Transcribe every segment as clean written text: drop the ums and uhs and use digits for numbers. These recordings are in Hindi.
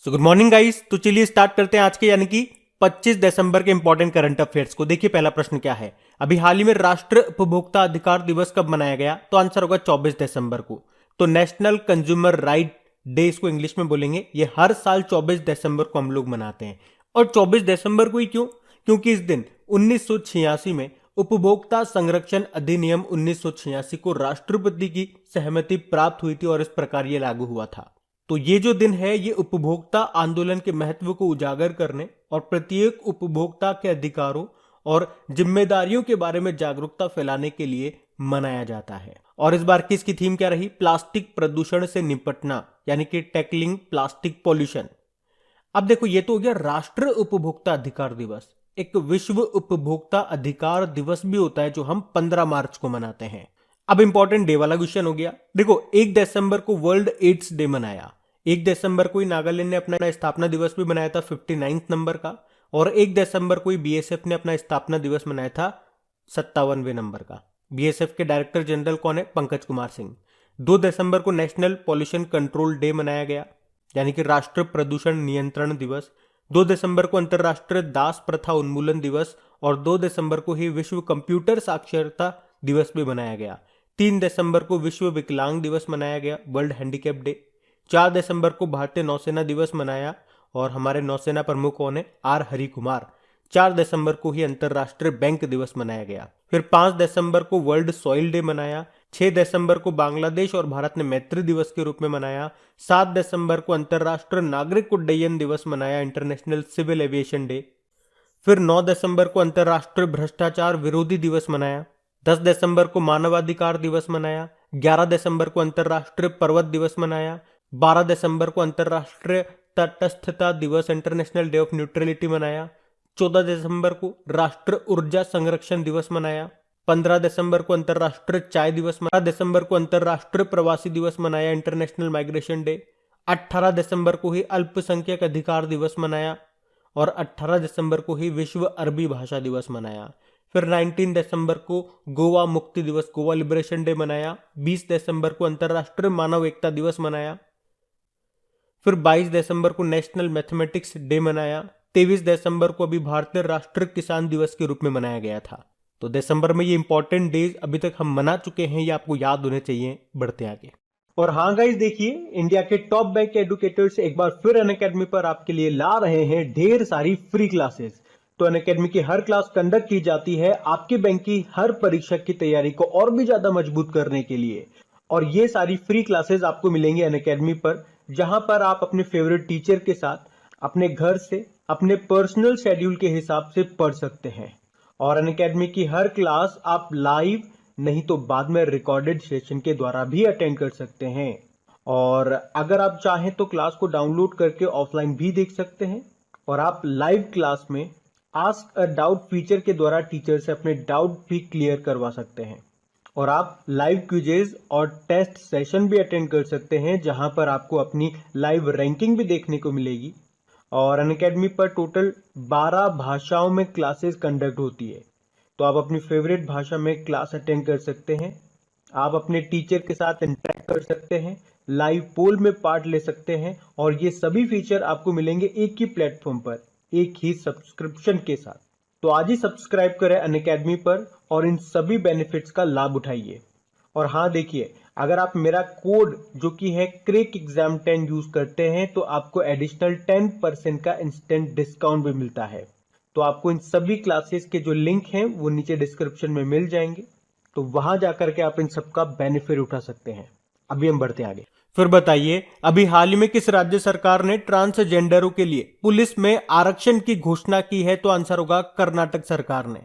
So good morning guys. तो चलिए स्टार्ट करते हैं आज के यानी कि 25 दिसंबर के इंपॉर्टेंट करंट अफेयर्स को। देखिए पहला प्रश्न क्या है। अभी हाल ही में राष्ट्रीय उपभोक्ता अधिकार दिवस कब मनाया गया? तो आंसर होगा 24 दिसंबर को। तो नेशनल कंज्यूमर राइट डे इसको इंग्लिश में बोलेंगे। ये हर साल 24 दिसंबर को हम लोग मनाते हैं। और 24 दिसंबर को ही क्यों? क्योंकि इस दिन 1986 में उपभोक्ता संरक्षण अधिनियम 1986 को राष्ट्रपति की सहमति प्राप्त हुई थी और इस प्रकार ये लागू हुआ था। तो ये जो दिन है ये उपभोक्ता आंदोलन के महत्व को उजागर करने और प्रत्येक उपभोक्ता के अधिकारों और जिम्मेदारियों के बारे में जागरूकता फैलाने के लिए मनाया जाता है। और इस बार की इसकी थीम क्या रही? प्लास्टिक प्रदूषण से निपटना, यानी कि टैकलिंग प्लास्टिक पॉल्यूशन। अब देखो ये तो हो गया राष्ट्रीय उपभोक्ता अधिकार दिवस। एक विश्व उपभोक्ता अधिकार दिवस भी होता है जो हम 15 मार्च को मनाते हैं। अब इंपॉर्टेंट डे वाला क्वेश्चन हो गया। देखो 1 दिसंबर को वर्ल्ड एड्स डे मनाया। 1 दिसंबर को ही नागालैंड ने अपना स्थापना दिवस भी मनाया था 59 नंबर का। और 1 दिसंबर को ही बीएसएफ ने अपना स्थापना दिवस मनाया था 57वें नंबर का। बीएसएफ के डायरेक्टर जनरल कौन है? पंकज कुमार सिंह। 2 दिसंबर को नेशनल पॉल्यूशन कंट्रोल डे मनाया गया, यानी कि राष्ट्रीय प्रदूषण नियंत्रण दिवस। 2 दिसंबर को अंतर्राष्ट्रीय दास प्रथा उन्मूलन दिवस और 2 दिसंबर को ही विश्व कंप्यूटर साक्षरता दिवस भी मनाया गया। 3 दिसंबर को विश्व विकलांग दिवस मनाया गया, वर्ल्ड हैंडीकैप डे। 4 दिसंबर को भारतीय नौसेना दिवस मनाया और हमारे नौसेना प्रमुख कौन है? आर हरि कुमार। 4 दिसंबर को ही अंतर्राष्ट्रीय बैंक दिवस मनाया गया। फिर 5 दिसंबर को वर्ल्ड सॉइल डे मनाया। 6 दिसंबर को बांग्लादेश और भारत ने मैत्री दिवस के रूप में मनाया। 7 दिसंबर को अंतर्राष्ट्रीय नागरिक उड्डयन दिवस मनाया, इंटरनेशनल सिविल एविएशन डे। फिर 9 दिसंबर को अंतर्राष्ट्रीय भ्रष्टाचार विरोधी दिवस मनाया। 10 दिसंबर को मानवाधिकार दिवस मनाया। 11 दिसंबर को अंतर्राष्ट्रीय पर्वत दिवस मनाया। 12 दिसंबर को अंतर्राष्ट्रीय तटस्थता दिवस, इंटरनेशनल डे ऑफ न्यूट्रलिटी मनाया। 14 दिसंबर को राष्ट्रीय ऊर्जा संरक्षण दिवस मनाया। 15 दिसंबर को अंतर्राष्ट्रीय चाय दिवस मनाया। 15 दिसंबर को अंतर्राष्ट्रीय प्रवासी दिवस मनाया, इंटरनेशनल माइग्रेशन डे। 18 दिसंबर को ही अल्पसंख्यक अधिकार दिवस मनाया और 18 दिसंबर को ही विश्व अरबी भाषा दिवस मनाया। फिर 19 दिसंबर को गोवा मुक्ति दिवस, गोवा लिबरेशन डे मनाया। 20 दिसंबर को अंतर्राष्ट्रीय मानव एकता दिवस मनाया। फिर 22 दिसंबर को नेशनल मैथमेटिक्स डे मनाया। 23 दिसंबर को अभी भारतीय राष्ट्रीय किसान दिवस के रूप में मनाया गया था। तो दिसंबर में ये इंपॉर्टेंट डेज अभी तक हम मना चुके हैं, ये आपको याद होने चाहिए। बढ़ते आगे। और हाँ गाइस, देखिए इंडिया के टॉप बैंक एडुकेटर्स एक बार फिर अनअकैडमी पर आपके लिए ला रहे हैं ढेर सारी फ्री क्लासेस। तो अनअकैडमी की हर क्लास कंडक्ट की जाती है आपके बैंक की हर परीक्षा की तैयारी को और भी ज्यादा मजबूत करने के लिए। और ये सारी फ्री क्लासेस आपको मिलेंगे अनअकैडमी पर, जहां पर आप अपने फेवरेट टीचर के साथ अपने घर से अपने पर्सनल शेड्यूल के हिसाब से पढ़ सकते हैं। और अनअकैडमी की हर क्लास आप लाइव नहीं तो बाद में रिकॉर्डेड सेशन के द्वारा भी अटेंड कर सकते हैं। और अगर आप चाहें तो क्लास को डाउनलोड करके ऑफलाइन भी देख सकते हैं। और आप लाइव क्लास में आस्क अ डाउट फीचर के द्वारा टीचर से अपने डाउट भी क्लियर करवा सकते हैं। और आप लाइव क्विजेज और टेस्ट सेशन भी अटेंड कर सकते हैं, जहां पर आपको अपनी लाइव रैंकिंग भी देखने को मिलेगी। और अनअकैडमी पर टोटल 12 भाषाओं में क्लासेस कंडक्ट होती है। तो आप अपनी फेवरेट भाषा में क्लास अटेंड कर सकते हैं। आप अपने टीचर के साथ इंटरेक्ट कर सकते हैं, लाइव पोल में पार्ट ले सकते हैं। और ये सभी फीचर आपको मिलेंगे एक ही प्लेटफॉर्म पर, एक ही सब्सक्रिप्शन के साथ। तो आज ही सब्सक्राइब करें अनअकैडमी पर और इन सभी बेनिफिट्स का लाभ उठाइए। और हाँ देखिए, अगर आप मेरा कोड जो कि है क्रेक एग्जाम 10 यूज करते हैं तो आपको एडिशनल 10% का इंस्टेंट डिस्काउंट भी मिलता है। तो आपको इन सभी क्लासेस के जो लिंक हैं वो नीचे डिस्क्रिप्शन में मिल जाएंगे, तो वहां जाकर के आप इन सबका बेनिफिट उठा सकते हैं। अभी हम बढ़ते हैं आगे। फिर बताइए, अभी हाल ही में किस राज्य सरकार ने ट्रांसजेंडरों के लिए पुलिस में आरक्षण की घोषणा की है? तो आंसर होगा कर्नाटक सरकार ने।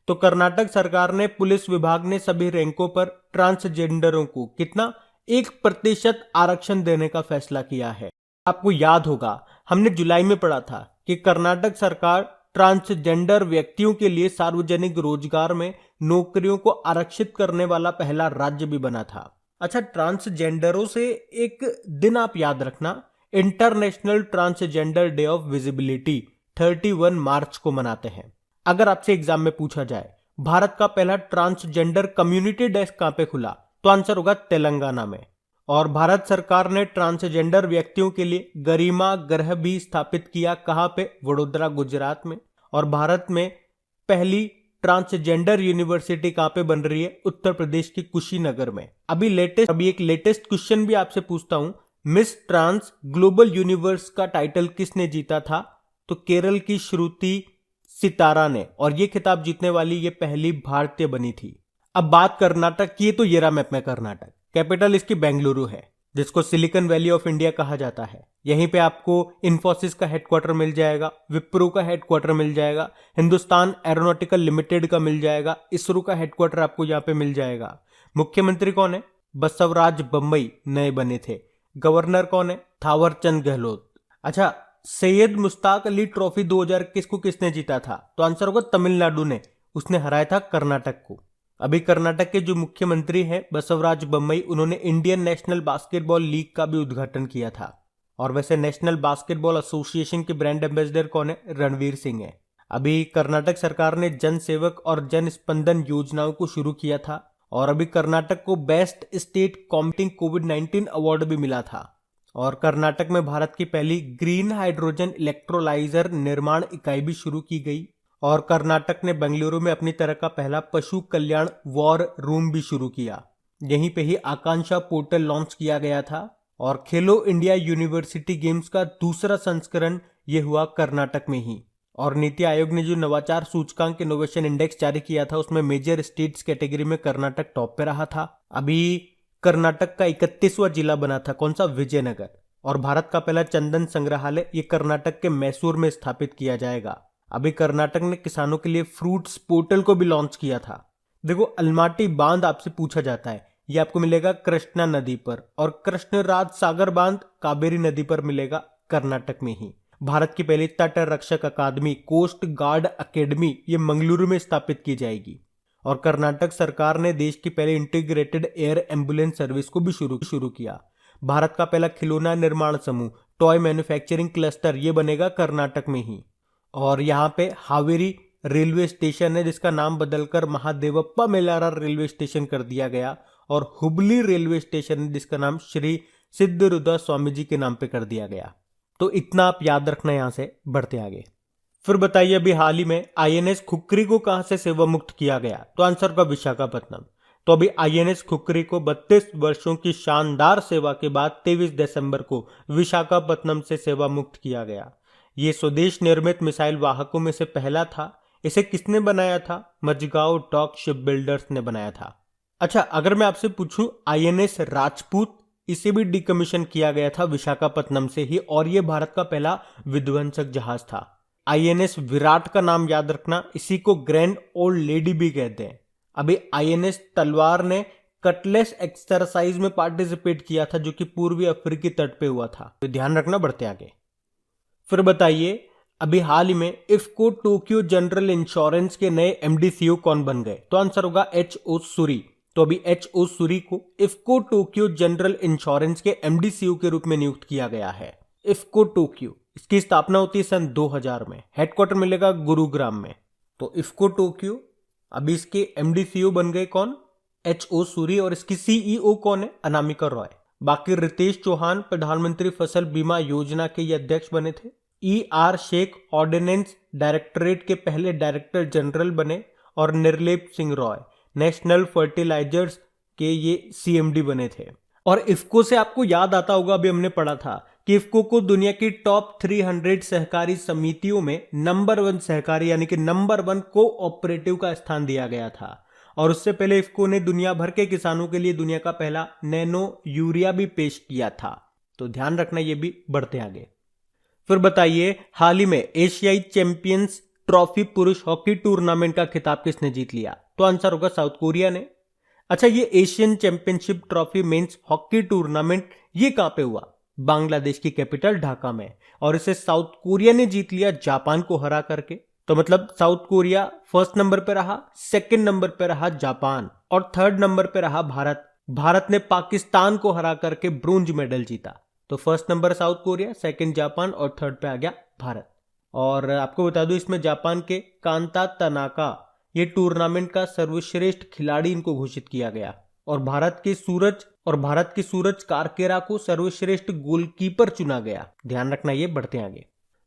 तो कर्नाटक सरकार ने पुलिस विभाग ने सभी रैंकों पर ट्रांसजेंडरों को कितना 1% आरक्षण देने का फैसला किया है। आपको याद होगा हमने जुलाई में पढ़ा था कि कर्नाटक सरकार ट्रांसजेंडर व्यक्तियों के लिए सार्वजनिक रोजगार में नौकरियों को आरक्षित करने वाला पहला राज्य भी बना था। अच्छा, ट्रांसजेंडरों से एक दिन आप याद रखना, international transgender day of visibility 31 मार्च को मनाते हैं। अगर आपसे एग्जाम में पूछा जाए भारत का पहला ट्रांसजेंडर कम्युनिटी डेस्क कहां पे खुला, तो आंसर होगा तेलंगाना में। और भारत सरकार ने ट्रांसजेंडर व्यक्तियों के लिए गरिमा गृह भी स्थापित किया। कहाँ पे? वडोदरा, गुजरात में। और भारत में पहली ट्रांसजेंडर यूनिवर्सिटी कहाँ पे बन रही है? उत्तर प्रदेश के कुशीनगर में। अभी एक लेटेस्ट क्वेश्चन भी आपसे पूछता हूं, मिस ट्रांस ग्लोबल यूनिवर्स का टाइटल किसने जीता था? तो केरल की श्रुति सितारा ने, और ये खिताब जीतने वाली ये पहली भारतीय बनी थी। अब बात कर्नाटक की, तो ये रहा मैप में कर्नाटक। कैपिटल इसकी बेंगलुरु है, जिसको सिलिकॉन वैली ऑफ इंडिया कहा जाता है। यहीं पे आपको इन्फोसिस का हेडक्वार्टर मिल जाएगा, विप्रो का हेडक्वार्टर मिल जाएगा, हिंदुस्तान एरोनॉटिकल लिमिटेड का मिल जाएगा, इसरो का हेडक्वार्टर आपको यहाँ पे मिल जाएगा। मुख्यमंत्री कौन है? बसवराज बम्बई नए बने थे। गवर्नर कौन है? थावरचंद गहलोत। अच्छा, सैयद मुश्ताक अली ट्रॉफी 2021 को किसने जीता था? तो आंसर होगा तमिलनाडु ने। उसने हराया था कर्नाटक को। अभी कर्नाटक के जो मुख्यमंत्री हैं बसवराज बम्मई, उन्होंने इंडियन नेशनल बास्केटबॉल लीग का भी उद्घाटन किया था। और वैसे नेशनल बास्केटबॉल एसोसिएशन के ब्रांड एम्बेसडर कौन है? रणवीर सिंह है। अभी कर्नाटक सरकार ने जन सेवक और जन स्पंदन योजनाओं को शुरू किया था, और अभी कर्नाटक को बेस्ट स्टेट कॉम्बैटिंग कोविड-19 अवार्ड भी मिला था। और कर्नाटक में भारत की पहली ग्रीन हाइड्रोजन इलेक्ट्रोलाइजर निर्माण इकाई भी शुरू की गई। और कर्नाटक ने बेंगलुरु में अपनी तरह का पहला पशु कल्याण वॉर रूम भी शुरू किया। यहीं पे ही आकांक्षा पोर्टल लॉन्च किया गया था। और खेलो इंडिया यूनिवर्सिटी गेम्स का दूसरा संस्करण ये हुआ कर्नाटक में ही। और नीति आयोग ने जो नवाचार सूचकांक इनोवेशन इंडेक्स जारी किया था, उसमें मेजर स्टेट्स कैटेगरी में कर्नाटक टॉप पे रहा था। अभी कर्नाटक का 31वां जिला बना था, कौन सा? विजयनगर। और भारत का पहला चंदन संग्रहालय ये कर्नाटक के मैसूर में स्थापित किया जाएगा। अभी कर्नाटक ने किसानों के लिए फ्रूट्स पोर्टल को भी लॉन्च किया था। देखो, अलमाटी बांध आपसे पूछा जाता है, ये आपको मिलेगा कृष्णा नदी पर। और कृष्णराज सागर बांध कावेरी नदी पर मिलेगा कर्नाटक में ही। भारत की पहली तट रक्षक अकादमी कोस्ट गार्ड अकेडमी ये मंगलुरु में स्थापित की जाएगी। और कर्नाटक सरकार ने देश की पहले इंटीग्रेटेड एयर एम्बुलेंस सर्विस को भी शुरू किया। भारत का पहला खिलौना निर्माण समूह टॉय मैन्युफैक्चरिंग क्लस्टर ये बनेगा कर्नाटक में ही। और यहाँ पे हावेरी रेलवे स्टेशन है, जिसका नाम बदलकर महादेवप्पा मेलारा रेलवे स्टेशन कर दिया गया। और हुबली रेलवे स्टेशन है, जिसका नाम श्री सिद्धरुद्र स्वामी जी के नाम पे कर दिया गया। तो इतना आप याद रखना। यहां से बढ़ते आगे। फिर बताइए, अभी हाल ही में आईएनएस खुक्री को कहां से सेवा मुक्त किया गया? तो आंसर का विशाखापत्तनम। तो अभी आईएनएस खुक्री को 32 वर्षों की शानदार सेवा के बाद 23 दिसंबर को विशाखापत्तनम से सेवा मुक्त किया गया। ये स्वदेश निर्मित मिसाइल वाहकों में से पहला था। इसे किसने बनाया था? मजगांव डॉक शिप बिल्डर्स ने बनाया था। अच्छा, अगर मैं आपसे पूछूं आईएनएस राजपूत, इसे भी डिकमीशन किया गया था विशाखापत्तनम से ही, और यह भारत का पहला विध्वंसक जहाज था। आईएनएस विराट का नाम याद रखना, इसी को ग्रैंड ओल्ड लेडी भी कहते हैं। अभी आईएनएस तलवार ने कटलेस एक्सरसाइज में पार्टिसिपेट किया था, जो कि पूर्वी अफ्रीकी तट पे हुआ था। तो ध्यान रखना, बढ़ते आगे। फिर बताइए, अभी हाल ही में इफ्को टोक्यो जनरल इंश्योरेंस के नए एमडी सीईओ कौन बन गए? तो आंसर होगा एचओ सूरी। तो अभी एचओ सूरी को इफ्को टोक्यो जनरल इंश्योरेंस के एमडी सीईओ के रूप में नियुक्त किया गया है। इफ्को टोक्यो, इसकी स्थापना होती है सन 2000 में। हेडक्वार्टर मिलेगा गुरुग्राम में। तो इफ्को टोक्यो, अभी इसके एमडी सीईओ बन गए कौन? एचओ सूरी। और इसकी सीईओ कौन है? अनामिका रॉय। बाकी रितेश चौहान प्रधानमंत्री फसल बीमा योजना के ये अध्यक्ष बने थे। आर शेख ऑर्डिनेंस डायरेक्टरेट के पहले डायरेक्टर जनरल बने। और निर्लेप सिंह रॉय नेशनल फर्टिलाइजर्स के ये सीएमडी बने थे। और इफ्को से आपको याद आता होगा, अभी हमने पढ़ा था कि इफ्को को दुनिया की टॉप 300 सहकारी समितियों में नंबर 1 सहकारी यानी कि नंबर 1 कोऑपरेटिव का स्थान दिया गया था। और उससे पहले इफ्को ने दुनिया भर के किसानों के लिए दुनिया का पहला नैनो यूरिया भी पेश किया था। तो ध्यान रखना, ये भी बढ़ते आगे। फिर बताइए, हाल ही में एशियाई चैंपियंस ट्रॉफी पुरुष हॉकी टूर्नामेंट का खिताब किसने जीत लिया? तो आंसर होगा साउथ कोरिया ने। अच्छा, ये Asian championship trophy men's hockey tournament ये कहां पे हुआ? बांग्लादेश की कैपिटल ढाका में। और इसे साउथ कोरिया ने जीत लिया जापान को हरा करके। तो मतलब साउथ कोरिया फर्स्ट नंबर पे रहा, सेकंड नंबर पे रहा जापान, और थर्ड नंबर पे रहा भारत। भारत ने पाकिस्तान को हरा करके ब्रोंज मेडल जीता। तो first number south Korea, second Japan, और थर्ड पे आ गया भारत। और आपको बता दूं, इसमें जापान के कांता तनाका ये टूर्नामेंट का सर्वश्रेष्ठ खिलाड़ी इनको घोषित किया गया। और भारत के सूरज कारकेरा को सर्वश्रेष्ठ गोलकीपर चुना गया। ध्यान रखना, ये बढ़ते आगे।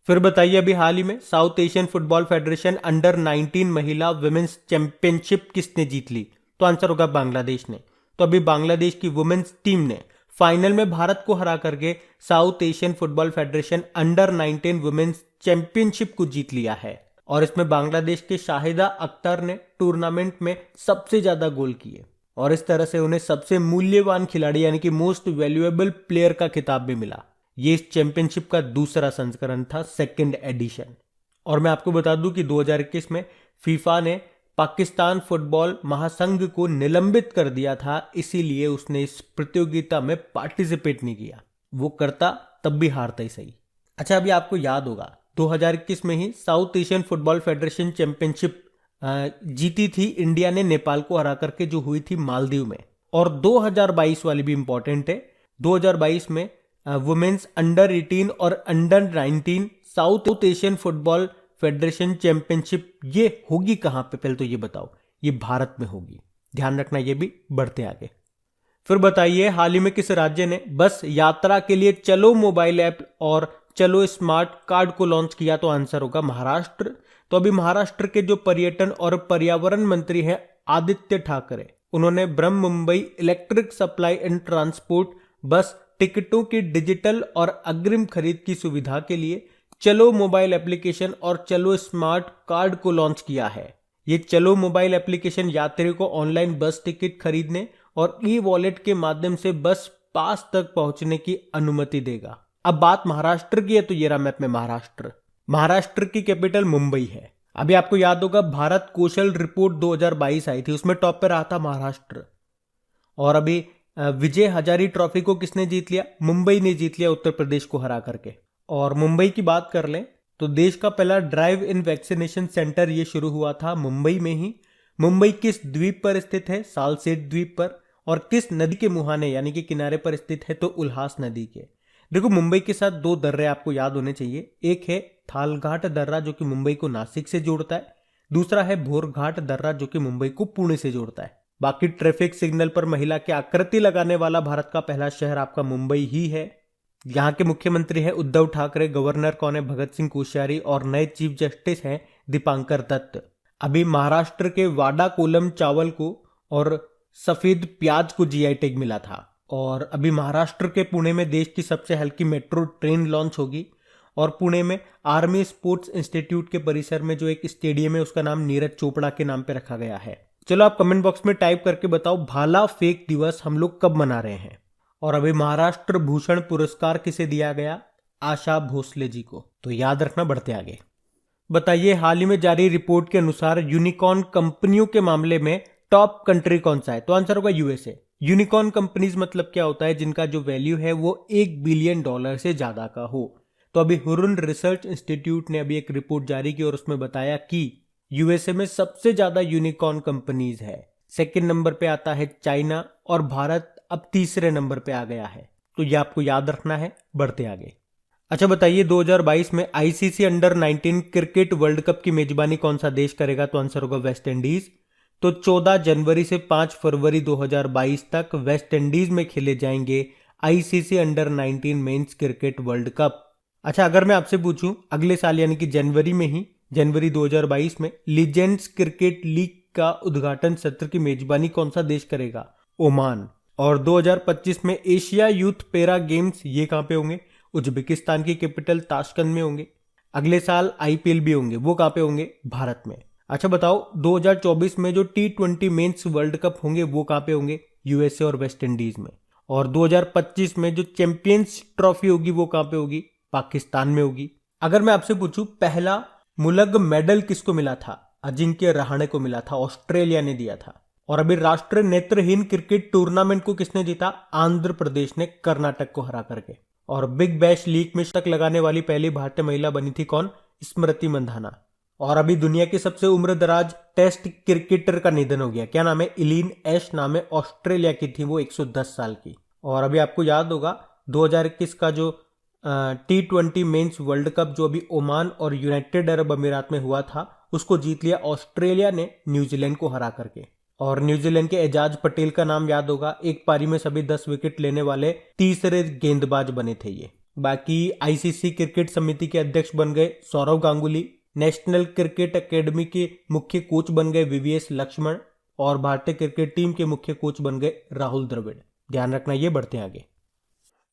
फिर बताइए, अभी हाल ही में south Asian football federation under 19 महिला वुमेन्स चैंपियनशिप किसने जीत ली? तो आंसर होगा बांग्लादेश ने। तो अभी बांग्लादेश की वुमेन्स टीम ने फाइनल में भारत को हरा करके South Asian football federation under 19 women's championship को जीत लिया है। और इसमें बांग्लादेश के शाहिदा अख्तर ने टूर्नामेंट में सबसे ज्यादा गोल किए और इस तरह से उन्हें सबसे मूल्यवान खिलाड़ी यानी कि मोस्ट वैल्यूएबल प्लेयर का खिताब भी मिला। ये इस चैंपियनशिप का दूसरा संस्करण था, सेकंड एडिशन। और मैं आपको बता दूं कि 2021 में फीफा ने पाकिस्तान फुटबॉल महासंघ को निलंबित कर दिया था, इसीलिए उसने इस प्रतियोगिता में पार्टिसिपेट नहीं किया। वो करता तब भी हारता ही सही। अच्छा, अभी आपको याद होगा 2021 में ही South Asian football federation championship जीती थी इंडिया ने नेपाल को हरा करके, जो हुई थी मालदीव में। और 2022 वाली भी इंपॉर्टेंट है। 2022 में वुमेन्स अंडर 18 और under 19 south Asian football federation championship ये होगी कहां पे? पहले तो ये बताओ। ये भारत में होगी, ध्यान रखना। ये भी बढ़ते आगे। फिर बताइए, हाल ही में किस राज्य ने बस यात्रा के लिए चलो मोबाइल ऐप और चलो स्मार्ट कार्ड को लॉन्च किया? तो आंसर होगा महाराष्ट्र। तो अभी महाराष्ट्र के जो पर्यटन और पर्यावरण मंत्री हैं आदित्य ठाकरे, उन्होंने ब्रह्म Mumbai electric supply and transport bus टिकटों की डिजिटल और अग्रिम खरीद की सुविधा के लिए चलो मोबाइल एप्लीकेशन और चलो स्मार्ट कार्ड को लॉन्च किया है। ये चलो मोबाइल एप्लीकेशन यात्रियों को ऑनलाइन बस टिकट खरीदने और ई वॉलेट के माध्यम से बस पास तक पहुंचने की अनुमति देगा। अब बात महाराष्ट्र की है, तो ये रहा मैप में महाराष्ट्र की कैपिटल मुंबई है। अभी आपको याद होगा भारत कौशल रिपोर्ट 2022 आई थी, उसमें टॉप पे रहा था महाराष्ट्र। और अभी विजय हजारी ट्रॉफी को किसने जीत लिया? मुंबई ने जीत लिया, उत्तर प्रदेश को हरा करके। और मुंबई की बात कर लें तो देश का पहला ड्राइव इन वैक्सीनेशन सेंटर ये शुरू हुआ था मुंबई में ही। मुंबई किस द्वीप पर स्थित है? सालसेट द्वीप पर। और किस नदी के मुहाने यानी कि किनारे पर स्थित है? तो उल्हास नदी के। देखो, मुंबई के साथ दो दर्रे आपको याद होने चाहिए। एक है थालघाट दर्रा जो कि मुंबई को नासिक से जोड़ता है, दूसरा है भोरघाट दर्रा जो कि मुंबई को पुणे से जोड़ता है। बाकी ट्रैफिक सिग्नल पर महिला की आकृति लगाने वाला भारत का पहला शहर आपका मुंबई ही है। यहाँ के मुख्यमंत्री है उद्धव ठाकरे, गवर्नर कौन है? भगत सिंह कोश्यारी, और नए चीफ जस्टिस हैं दीपांकर दत्त। अभी महाराष्ट्र के वाडा कोलम चावल को और सफेद प्याज को जीआई टैग मिला था। और अभी महाराष्ट्र के पुणे में देश की सबसे हल्की मेट्रो ट्रेन लॉन्च होगी। और पुणे में आर्मी स्पोर्ट्स इंस्टीट्यूट के परिसर में जो एक स्टेडियम है उसका नाम नीरज चोपड़ा के नाम पे रखा गया है। चलो आप कमेंट बॉक्स में टाइप करके बताओ भाला फेंक दिवस हम लोग कब मना रहे हैं। और अभी महाराष्ट्र भूषण पुरस्कार किसे दिया गया? आशा भोसले जी को। तो याद रखना, बढ़ते आगे। बताइए, हाल ही में जारी रिपोर्ट के अनुसार यूनिकॉर्न कंपनियों के मामले में टॉप कंट्री कौन सा है? तो आंसर होगा यूएसए। यूनिकॉर्न कंपनीज मतलब क्या होता है? जिनका जो वैल्यू है वो $1 बिलियन से ज्यादा का हो। तो अभी हुरुन रिसर्च इंस्टीट्यूट ने अभी एक रिपोर्ट जारी की और उसमें बताया कि यूएसए में सबसे ज्यादा यूनिकॉर्न कंपनीज है। सेकंड नंबर पे आता है चाइना और भारत अब तीसरे नंबर पे आ गया है। तो ये आपको याद रखना है, बढ़ते आगे। अच्छा बताइए, 2022 में ICC under 19 cricket world cup की मेजबानी कौन सा देश करेगा? तो आंसर होगा वेस्ट इंडीज। तो 14 जनवरी से 5 फरवरी 2022 तक वेस्ट इंडीज में खेले जाएंगे ICC under 19 men's cricket world cup. अच्छा, अगर मैं आपसे पूछूं अगले साल यानी कि जनवरी में ही, जनवरी 2022 में लीजेंड्स क्रिकेट लीग का उद्घाटन सत्र की मेजबानी कौन सा देश करेगा? ओमान। और 2025 में एशिया यूथ पैरा गेम्स ये कहां पे होंगे? उज्बेकिस्तान की कैपिटल ताशकंद में होंगे। अगले साल आईपीएल भी होंगे, वो कहां पे होंगे? भारत में। अच्छा बताओ, 2024 में जो T20 मेंस वर्ल्ड कप होंगे वो कहां पे होंगे? यूएसए और वेस्ट इंडीज में। और 2025 में जो चैंपियंस ट्रॉफी होगी वो कहां पे होगी? पाकिस्तान में होगी। अगर मैं आपसे पूछूं पहला मुलग मेडल किसको मिला था? अजिंक्य रहाणे को मिला था, ऑस्ट्रेलिया ने दिया था। और अभी राष्ट्रीय नेत्रहीन क्रिकेट टूर्नामेंट को किसने जीता? आंध्र प्रदेश ने कर्नाटक को हरा करके। और बिग बैश लीग में शतक लगाने वाली पहली भारतीय महिला बनी थी कौन? स्मृति मंधाना। और अभी दुनिया की सबसे उम्रदराज टेस्ट क्रिकेटर का निधन हो गया। क्या नाम है? इलीन एश नाम है, ऑस्ट्रेलिया की थी वो, 110 साल की। और अभी आपको याद होगा 2021 का जो T20 मेंस वर्ल्ड कप जो अभी ओमान और यूनाइटेड अरब अमीरात में हुआ था उसको जीत लिया ऑस्ट्रेलिया ने न्यूजीलैंड को हरा करके। और न्यूजीलैंड के एजाज पटेल का नाम याद होगा, एक पारी में सभी 10 विकेट लेने वाले तीसरे गेंदबाज बने थे ये। बाकी आईसीसी क्रिकेट समिति के अध्यक्ष बन गए Sourav Ganguly, national cricket academy के मुख्य कोच बन गए वीवीएस लक्ष्मण और भारतीय क्रिकेट टीम के मुख्य कोच बन गए राहुल द्रविड़। ध्यान रखना, ये बढ़ते हैं आगे।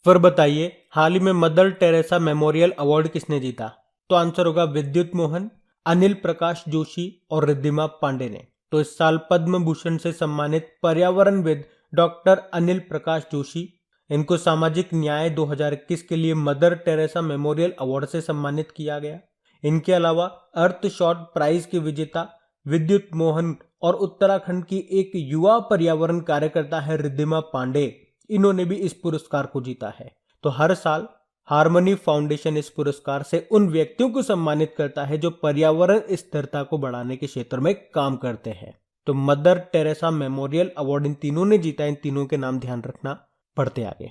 फिर बताइए, हाल ही में मदर टेरेसा मेमोरियल अवार्ड किसने जीता? तो आंसर होगा विद्युत मोहन, अनिल प्रकाश जोशी और रिद्धिमा पांडे ने। तो इस साल पद्म भूषण से सम्मानित पर्यावरणविद डॉक्टर अनिल प्रकाश जोशी, इनको सामाजिक न्याय 2021 के लिए मदर टेरेसा मेमोरियल अवार्ड से सम्मानित किया गया। इनके अलावा अर्थ शॉट प्राइज के विजेता विद्युत मोहन और उत्तराखंड की एक युवा पर्यावरण कार्यकर्ता है रिद्धिमा पांडे, इन्होंने भी इस पुरस्कार को जीता है। तो हर साल हार्मनी फाउंडेशन इस पुरस्कार से उन व्यक्तियों को सम्मानित करता है जो पर्यावरण स्थिरता को बढ़ाने के क्षेत्र में काम करते हैं। तो mother Teresa memorial award in तीनों ने जीता, इन तीनों के नाम ध्यान रखना। पढ़ते आगे।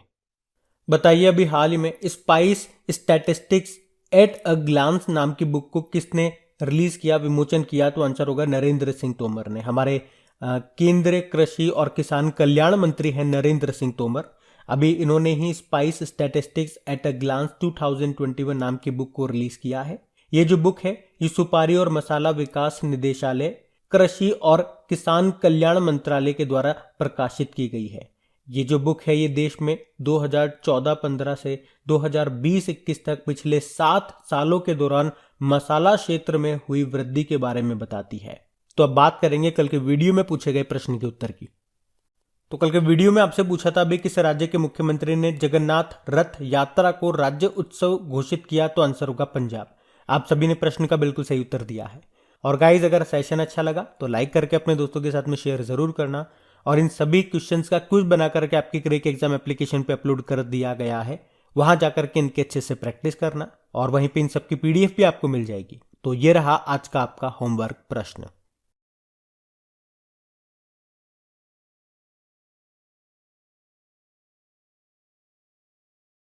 बताइए, अभी हाल ही में spice statistics at a glance नाम की बुक को किसने रिलीज किया, विमोचन किया? तो आंसर होगा नरेंद्र सिंह तोमर ने। हमारे केंद्रीय कृषि और किसान कल्याण मंत्री हैं नरेंद्र सिंह तोमर। अभी इन्होंने ही spice statistics at a glance 2021 नाम की बुक को रिलीज किया है। ये जो बुक है ये सुपारी और मसाला विकास निदेशालय, कृषि और किसान कल्याण मंत्रालय के द्वारा प्रकाशित की गई है। ये जो बुक है ये देश में 2014-15 से 2020-21 तक पिछले 7 सालों के दौरान मसाला क्षेत्र में हुई वृद्धि के बारे में बताती है। तो अब बात करेंगे कल के वीडियो में पूछे गए प्रश्न के उत्तर की। तो कल के वीडियो में आपसे पूछा था अभी किस राज्य के मुख्यमंत्री ने जगन्नाथ रथ यात्रा को राज्य उत्सव घोषित किया? तो आंसर होगा पंजाब। आप सभी ने प्रश्न का बिल्कुल सही उत्तर दिया है। और गाइज, अगर सेशन अच्छा लगा तो लाइक करके अपने दोस्तों के साथ में शेयर जरूर करना। और इन सभी क्वेश्चंस का क्विज बना करके आपकी क्रेक एग्जाम एप्लीकेशन पे अपलोड कर दिया गया है, वहां जाकर के इनके अच्छे से प्रैक्टिस करना और वहीं पे इन सबकी पीडीएफ भी आपको मिल जाएगी। तो ये रहा आज का आपका होमवर्क प्रश्न।